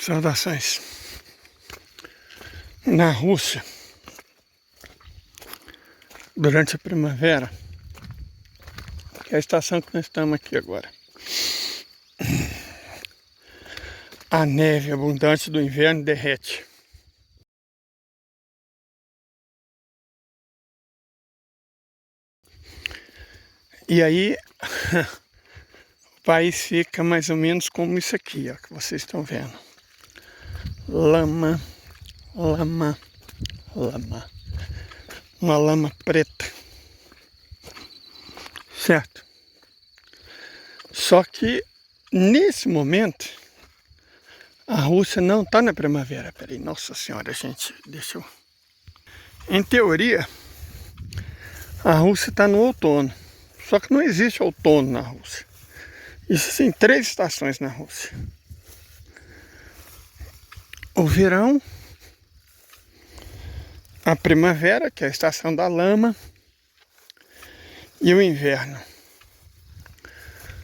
Saudações. Na Rússia, durante a primavera, que é a estação que nós estamos aqui agora, a neve abundante do inverno derrete. E aí, o país fica mais ou menos como isso aqui, ó, que vocês estão vendo. Lama, lama, lama. Uma lama preta. Certo? Só que, nesse momento, a Rússia não está na primavera. Peraí, nossa senhora, gente, deixa eu... Em teoria, a Rússia está no outono. Só que não existe outono na Rússia. Existem 3 estações na Rússia. O verão, a primavera, que é a estação da lama, e o inverno.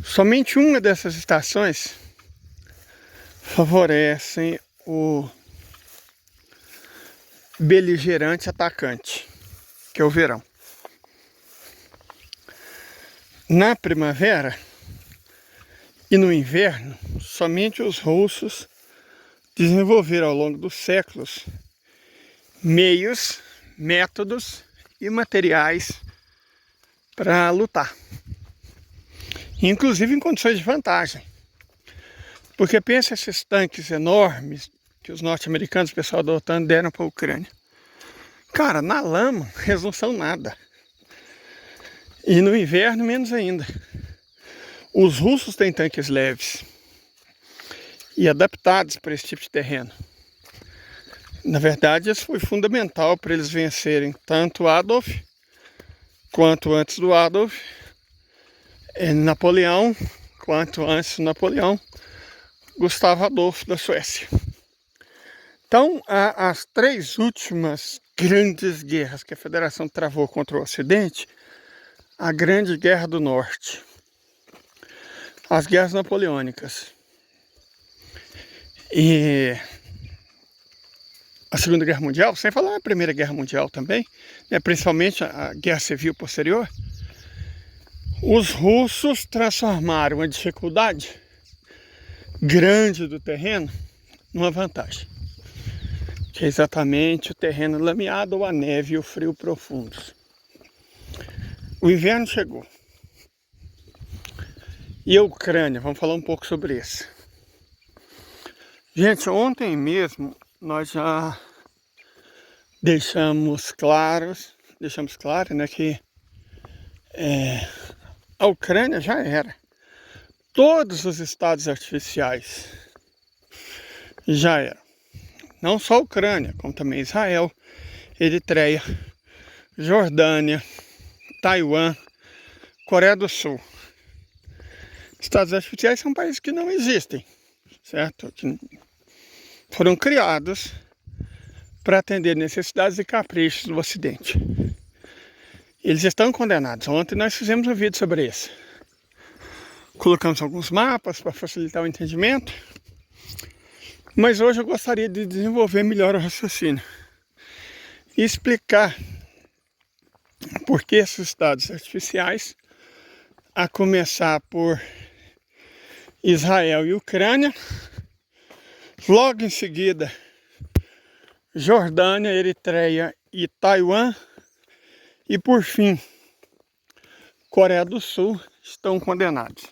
Somente uma dessas estações favorecem o beligerante atacante, que é o verão. Na primavera e no inverno, somente os russos desenvolveram ao longo dos séculos meios, métodos e materiais para lutar, inclusive em condições de vantagem. Porque pensa esses tanques enormes que os norte-americanos, o pessoal da OTAN, deram para a Ucrânia. Cara, na lama eles não são nada. E no inverno menos ainda. Os russos têm tanques leves e adaptados para esse tipo de terreno. Na verdade, isso foi fundamental para eles vencerem tanto Adolf, quanto antes do Adolf, Napoleão, quanto antes do Napoleão, Gustavo Adolfo da Suécia. Então, as 3 últimas grandes guerras que a Federação travou contra o Ocidente, a Grande Guerra do Norte, as guerras napoleônicas e a Segunda Guerra Mundial, sem falar a Primeira Guerra Mundial também, né, principalmente a Guerra Civil posterior, os russos transformaram a dificuldade grande do terreno numa vantagem, que é exatamente o terreno lameado ou a neve e o frio profundos. O inverno chegou. E a Ucrânia, vamos falar um pouco sobre isso. Gente, ontem mesmo nós já deixamos claro, né, que a Ucrânia já era. Todos os estados artificiais já eram. Não só a Ucrânia, como também Israel, Eritreia, Jordânia, Taiwan, Coreia do Sul. Estados artificiais são países que não existem, certo? Que foram criados para atender necessidades e caprichos do Ocidente. Eles estão condenados. Ontem nós fizemos um vídeo sobre isso. Colocamos alguns mapas para facilitar o entendimento. Mas hoje eu gostaria de desenvolver melhor o raciocínio e explicar por que esses estados artificiais, a começar por Israel e Ucrânia, logo em seguida Jordânia, Eritreia e Taiwan, e por fim Coreia do Sul, estão condenados.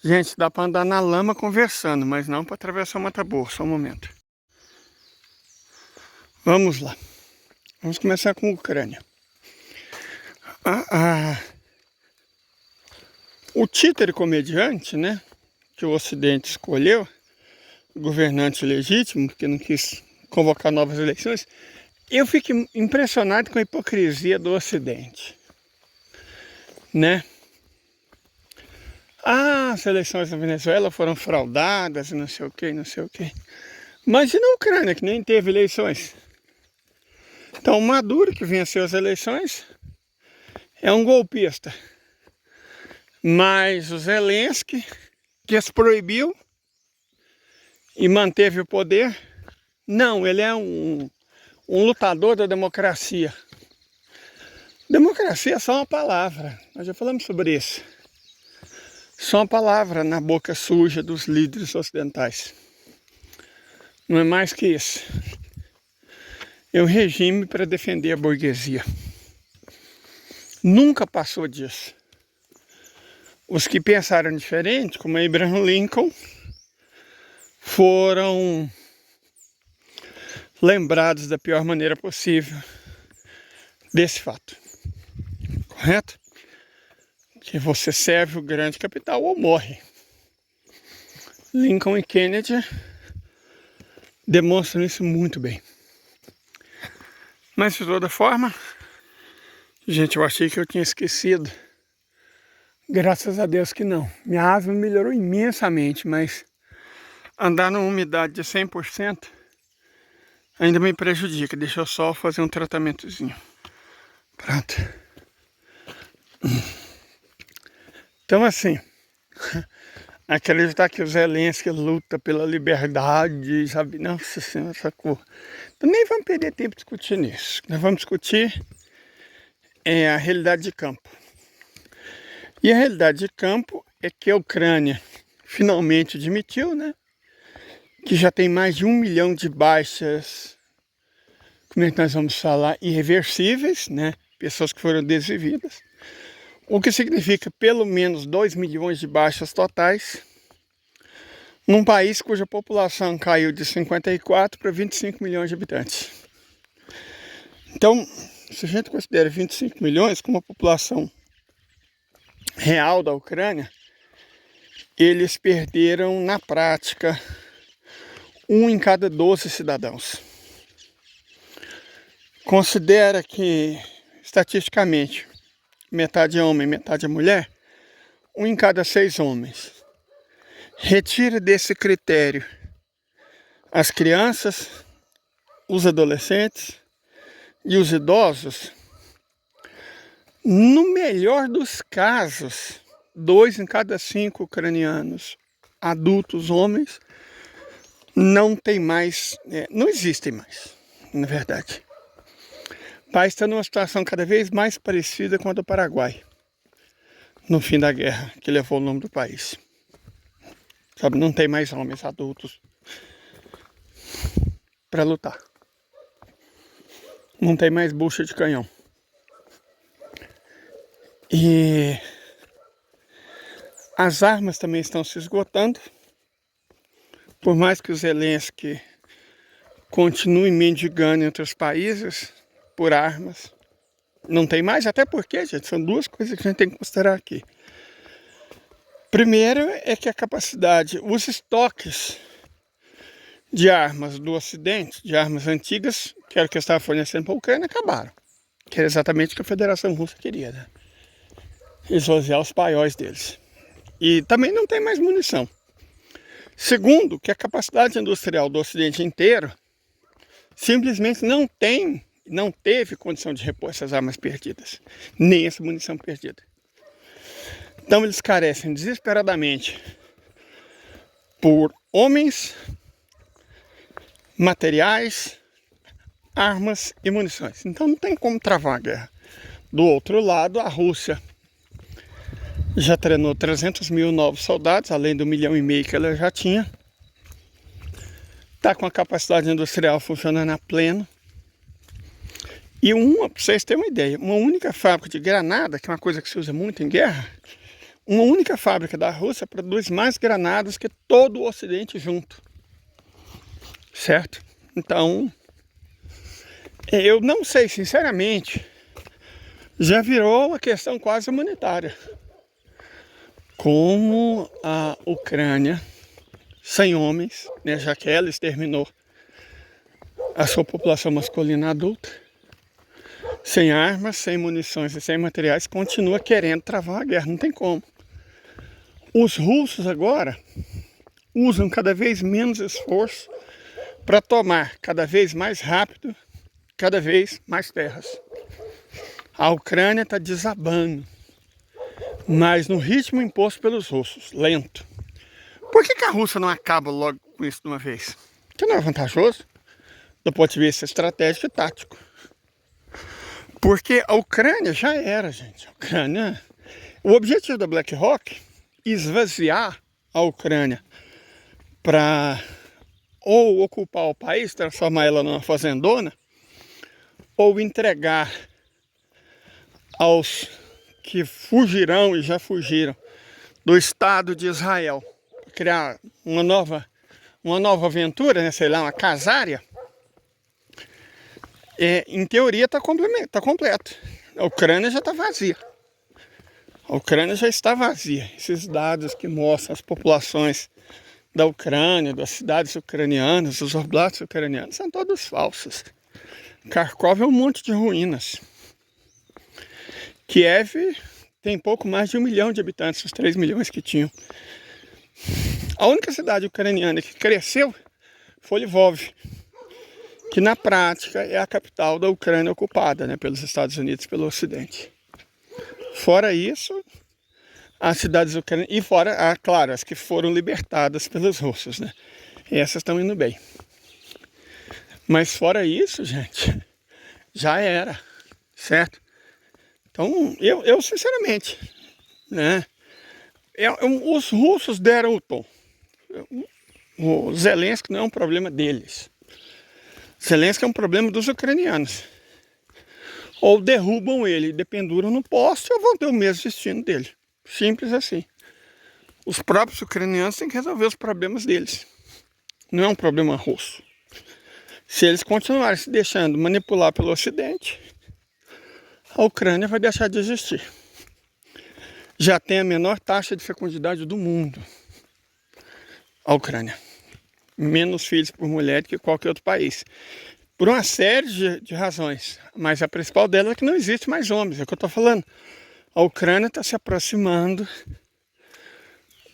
Gente, dá para andar na lama conversando, mas não para atravessar o mata-boa, só um momento. Vamos lá. Vamos começar com a Ucrânia. O títere comediante, né, que o Ocidente escolheu, governante legítimo, porque não quis convocar novas eleições, eu fico impressionado com a hipocrisia do Ocidente, né? As eleições na Venezuela foram fraudadas e não sei o que, não sei o que. Imagina a Ucrânia, que nem teve eleições. Então, o Maduro, que venceu as eleições, é um golpista. Mas o Zelensky, que as proibiu, e manteve o poder. Não, ele é um lutador da democracia. Democracia é só uma palavra, nós já falamos sobre isso. Só uma palavra na boca suja dos líderes ocidentais. Não é mais que isso. É um regime para defender a burguesia. Nunca passou disso. Os que pensaram diferente, como Abraham Lincoln, foram lembrados da pior maneira possível desse fato. Correto? Que você serve o grande capital ou morre. Lincoln e Kennedy demonstram isso muito bem. Mas de toda forma, gente, eu achei que eu tinha esquecido. Graças a Deus que não. Minha asma melhorou imensamente, mas andar numa umidade de 100% ainda me prejudica. Deixa eu só fazer um tratamentozinho. Pronto. Então assim, acreditar que o Zelensky luta pela liberdade, sabe? Nossa Senhora, sacou? Também vamos perder tempo discutindo isso. Nós vamos discutir a realidade de campo. E a realidade de campo é que a Ucrânia finalmente admitiu, né? Que já tem mais de 1 milhão de baixas, como é que nós vamos falar, irreversíveis, né? Pessoas que foram desvividas. O que significa pelo menos 2 milhões de baixas totais, num país cuja população caiu de 54 para 25 milhões de habitantes. Então, se a gente considera 25 milhões como a população real da Ucrânia, eles perderam na prática 1 em cada 12 cidadãos. Considera que, estatisticamente, metade é homem, metade é mulher, 1 em cada 6 homens. Retira desse critério as crianças, os adolescentes e os idosos. No melhor dos casos, 2 em cada 5 ucranianos, adultos, homens, não tem mais, não existem mais, na verdade. O país está numa situação cada vez mais parecida com a do Paraguai, no fim da guerra, que levou o nome do país. Sabe, não tem mais homens adultos para lutar. Não tem mais bucha de canhão. E as armas também estão se esgotando. Por mais que o Zelensky continue mendigando entre os países por armas, não tem mais, até porque, gente, são duas coisas que a gente tem que considerar aqui. Primeiro é que a capacidade, os estoques de armas do Ocidente, de armas antigas, que era o que eu estava fornecendo para a Ucrânia, acabaram. Que era exatamente o que a Federação Russa queria, né? Esvaziar os paióis deles. E também não tem mais munição. Segundo, que a capacidade industrial do Ocidente inteiro simplesmente não teve condição de repor essas armas perdidas, nem essa munição perdida. Então eles carecem desesperadamente por homens, materiais, armas e munições. Então não tem como travar a guerra. Do outro lado, a Rússia já treinou 300 mil novos soldados, além do 1,5 milhão que ela já tinha. Está com a capacidade industrial funcionando a pleno. E para vocês terem uma ideia, uma única fábrica de granada, que é uma coisa que se usa muito em guerra, uma única fábrica da Rússia produz mais granadas que todo o Ocidente junto. Certo? Então, eu não sei, sinceramente, já virou uma questão quase humanitária. Como a Ucrânia, sem homens, né, já que ela exterminou a sua população masculina adulta, sem armas, sem munições e sem materiais, continua querendo travar a guerra, não tem como. Os russos agora usam cada vez menos esforço para tomar cada vez mais rápido, cada vez mais terras. A Ucrânia está desabando, mas no ritmo imposto pelos russos, lento. Por que a Rússia não acaba logo com isso de uma vez? Porque não é vantajoso do ponto de vista estratégico e tático. Porque a Ucrânia já era, gente. A Ucrânia... O objetivo da BlackRock é esvaziar a Ucrânia para ou ocupar o país, transformar ela numa fazendona, ou entregar aos que fugirão e já fugiram do Estado de Israel, criar uma nova aventura, né? Sei lá, uma casária. Em teoria está completo. A Ucrânia já está vazia. A Ucrânia já está vazia. Esses dados que mostram as populações da Ucrânia, das cidades ucranianas, dos oblasts ucranianos, são todos falsos. Kharkov é um monte de ruínas. Kiev tem pouco mais de 1 milhão de habitantes, os 3 milhões que tinham. A única cidade ucraniana que cresceu foi Lvov, que na prática é a capital da Ucrânia ocupada, né, pelos Estados Unidos e pelo Ocidente. Fora isso, as cidades ucranianas, e fora, claro, as que foram libertadas pelos russos, né? Essas estão indo bem. Mas fora isso, gente, já era, certo? Então, eu sinceramente, né? Os russos deram o tom. O Zelensky não é um problema deles. Zelensky é um problema dos ucranianos. Ou derrubam ele e dependuram no poste, ou vão ter o mesmo destino dele. Simples assim. Os próprios ucranianos têm que resolver os problemas deles. Não é um problema russo. Se eles continuarem se deixando manipular pelo Ocidente, a Ucrânia vai deixar de existir. Já tem a menor taxa de fecundidade do mundo. A Ucrânia. Menos filhos por mulher do que qualquer outro país. Por uma série de razões. Mas a principal delas é que não existe mais homens. É o que eu estou falando. A Ucrânia está se aproximando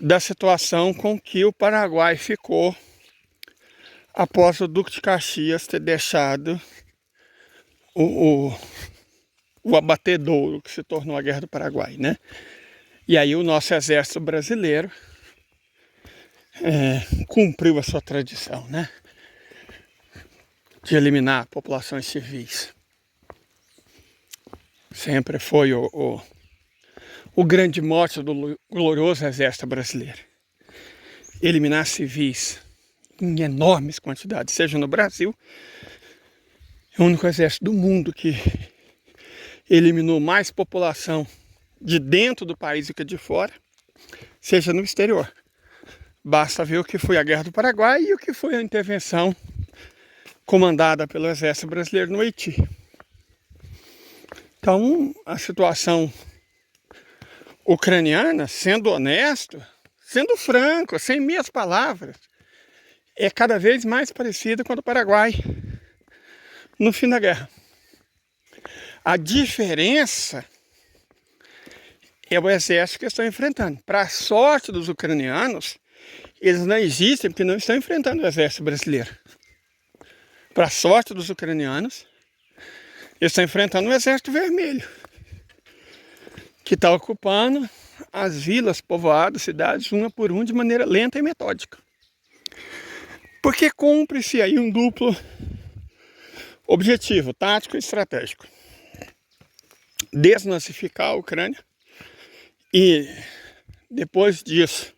da situação com que o Paraguai ficou após o Duque de Caxias ter deixado o abatedouro que se tornou a Guerra do Paraguai, né? E aí o nosso exército brasileiro cumpriu a sua tradição, né? De eliminar populações civis. Sempre foi o grande mote do glorioso exército brasileiro. Eliminar civis em enormes quantidades, seja no Brasil, é o único exército do mundo que eliminou mais população de dentro do país do que de fora, seja no exterior. Basta ver o que foi a Guerra do Paraguai e o que foi a intervenção comandada pelo exército brasileiro no Haiti. Então, a situação ucraniana, sendo honesto, sendo franco, sem meias palavras, é cada vez mais parecida com a do Paraguai no fim da guerra. A diferença é o exército que estão enfrentando. Para a sorte dos ucranianos, eles não existem porque não estão enfrentando o exército brasileiro. Para a sorte dos ucranianos, eles estão enfrentando o exército vermelho, que está ocupando as vilas, povoados, cidades, uma por uma, de maneira lenta e metódica. Porque cumpre-se aí um duplo objetivo, tático e estratégico. Desnazificar a Ucrânia e, depois disso,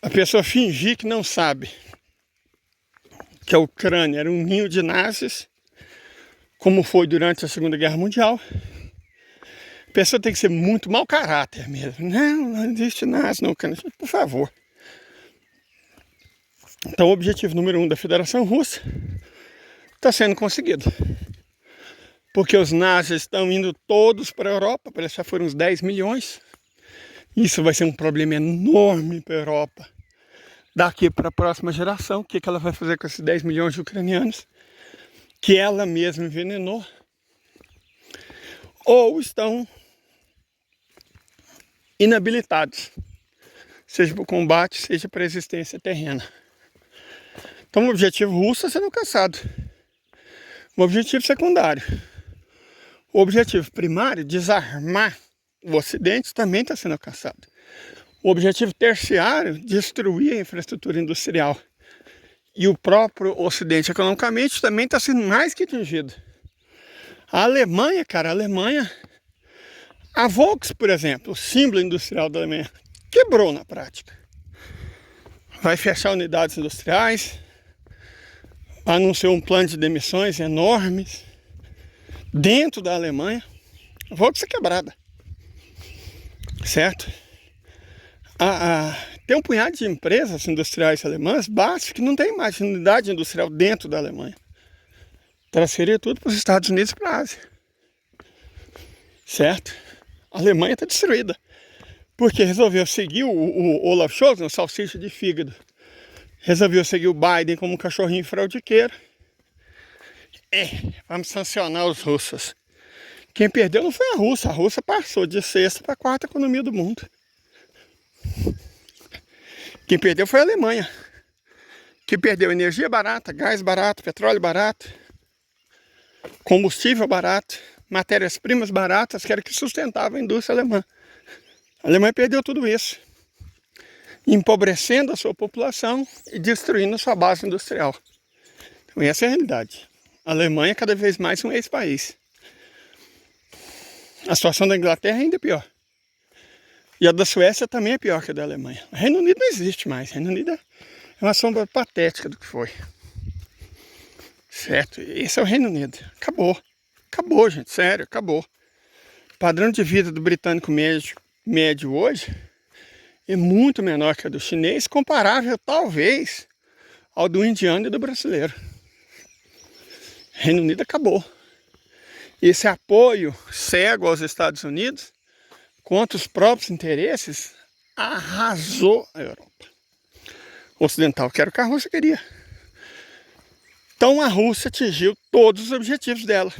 a pessoa fingir que não sabe que a Ucrânia era um ninho de nazis, como foi durante a Segunda Guerra Mundial. A pessoa tem que ser muito mau caráter mesmo. Não existe nazi na Ucrânia, por favor. Então o objetivo número 1 da Federação Russa está sendo conseguido. Porque os nazis estão indo todos para a Europa, parece que já foram uns 10 milhões. Isso vai ser um problema enorme para a Europa. Daqui para a próxima geração, o que ela vai fazer com esses 10 milhões de ucranianos que ela mesma envenenou? Ou estão inabilitados, seja para o combate, seja para a existência terrena. Então o objetivo russo está sendo alcançado. O objetivo secundário. O objetivo primário, desarmar o Ocidente, também está sendo alcançado. O objetivo terciário, destruir a infraestrutura industrial. E o próprio Ocidente, economicamente, também está sendo mais que atingido. A Alemanha, cara, a Volks, por exemplo, o símbolo industrial da Alemanha, quebrou na prática. Vai fechar unidades industriais, anunciou um plano de demissões enormes dentro da Alemanha. A Volks é quebrada, certo? Tem um punhado de empresas industriais alemãs básicas que não tem mais unidade industrial dentro da Alemanha. Transferiu tudo para os Estados Unidos e para a Ásia. Certo? A Alemanha está destruída. Porque resolveu seguir o Olaf Scholz, o salsicha de fígado. Resolveu seguir o Biden como um cachorrinho fraudiqueiro. Vamos sancionar os russos. Quem perdeu não foi a Rússia passou de sexta para quarta economia do mundo. Quem perdeu foi a Alemanha, que perdeu energia barata, gás barato, petróleo barato, combustível barato, matérias-primas baratas, que era o que sustentava a indústria alemã. A Alemanha perdeu tudo isso, empobrecendo a sua população e destruindo a sua base industrial. Então essa é a realidade. A Alemanha é cada vez mais um ex-país. A situação da Inglaterra é ainda pior. E a da Suécia também é pior que a da Alemanha. O Reino Unido não existe mais. O Reino Unido é uma sombra patética do que foi. Certo? Esse é o Reino Unido. Acabou. Acabou, gente. Sério, acabou. O padrão de vida do britânico médio hoje é muito menor que o do chinês, comparável, talvez, ao do indiano e do brasileiro. O Reino Unido acabou. Esse apoio cego aos Estados Unidos contra os próprios interesses, arrasou a Europa Ocidental, que era o que a Rússia queria. Então a Rússia atingiu todos os objetivos dela,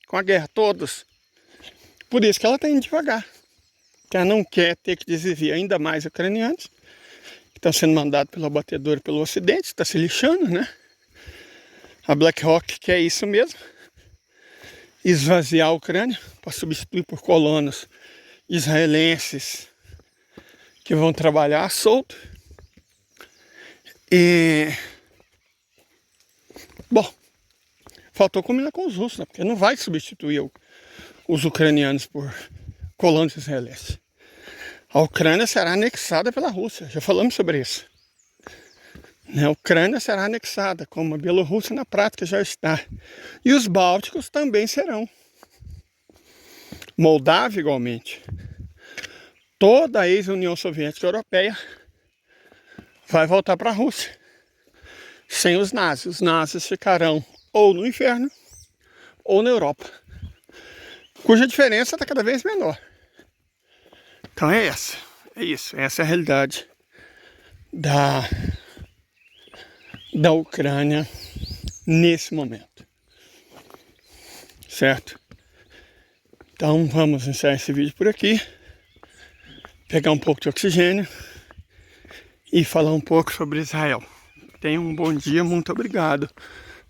com a guerra, todos. Por isso que ela está indo devagar. Que ela não quer ter que desviar ainda mais ucranianos, que estão sendo mandados pelo abatedor e pelo Ocidente, está se lixando, né? A BlackRock quer isso mesmo, esvaziar a Ucrânia para substituir por colonos israelenses que vão trabalhar solto. E bom, faltou combinar com os russos, né? Porque não vai substituir os ucranianos por colonos israelenses. A Ucrânia será anexada pela Rússia, já falamos sobre isso. A Ucrânia será anexada, como a Bielorrússia na prática já está. E os bálticos também serão. Moldávia igualmente. Toda a ex-União Soviética Europeia vai voltar para a Rússia. Sem os nazis. Os nazis ficarão ou no inferno ou na Europa. Cuja diferença está cada vez menor. Então é essa. É isso. Essa é a realidade da Ucrânia nesse momento. Certo? Então vamos encerrar esse vídeo por aqui. Pegar um pouco de oxigênio e falar um pouco sobre Israel. Tenham um bom dia, muito obrigado.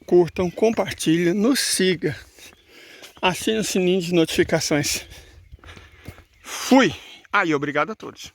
Curtam, compartilhem, nos siga. Assine o sininho de notificações. Fui! E obrigado a todos.